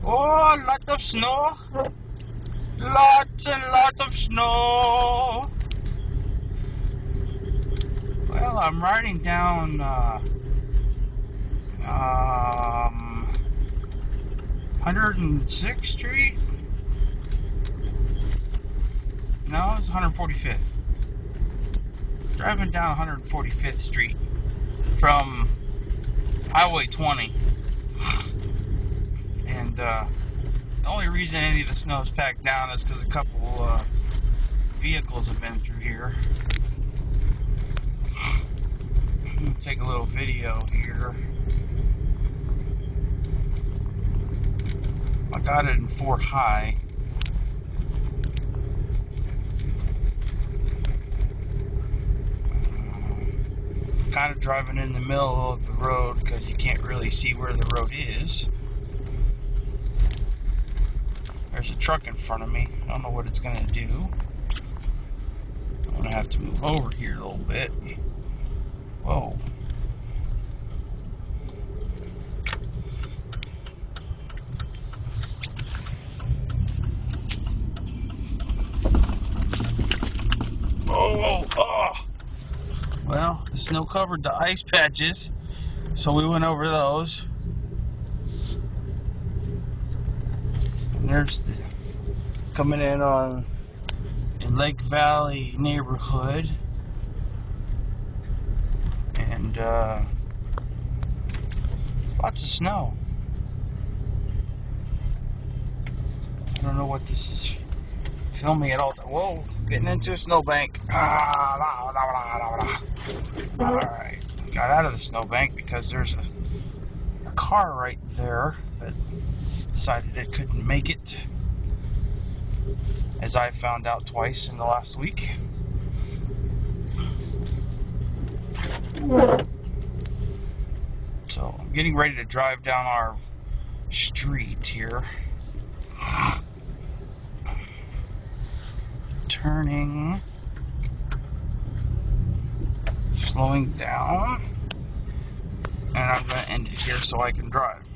Oh, a lot of snow. Lots and lots of snow. Well, I'm riding down 106th Street. No, it's 145th. Driving down 145th Street from Highway 20. And the only reason any of the snow is packed down is because a couple vehicles have been through here. I'm going to take a little video here. I got it in Fort High. Kind of driving in the middle of the road because you can't really see where the road is. There's a truck in front of me. I don't know what it's going to do. I'm going to have to move over here a little bit. Whoa. Oh. Well, the snow covered the ice patches, so we went over those. And there's the coming in Lake Valley neighborhood, and lots of snow. I don't know what this is filming at all. Whoa, getting into a snowbank. Alright, got out of the snowbank because there's a car right there that decided it couldn't make it, as I found out twice in the last week. So I'm getting ready to drive down our street here. Turning, slowing down, and I'm going to end it here so I can drive.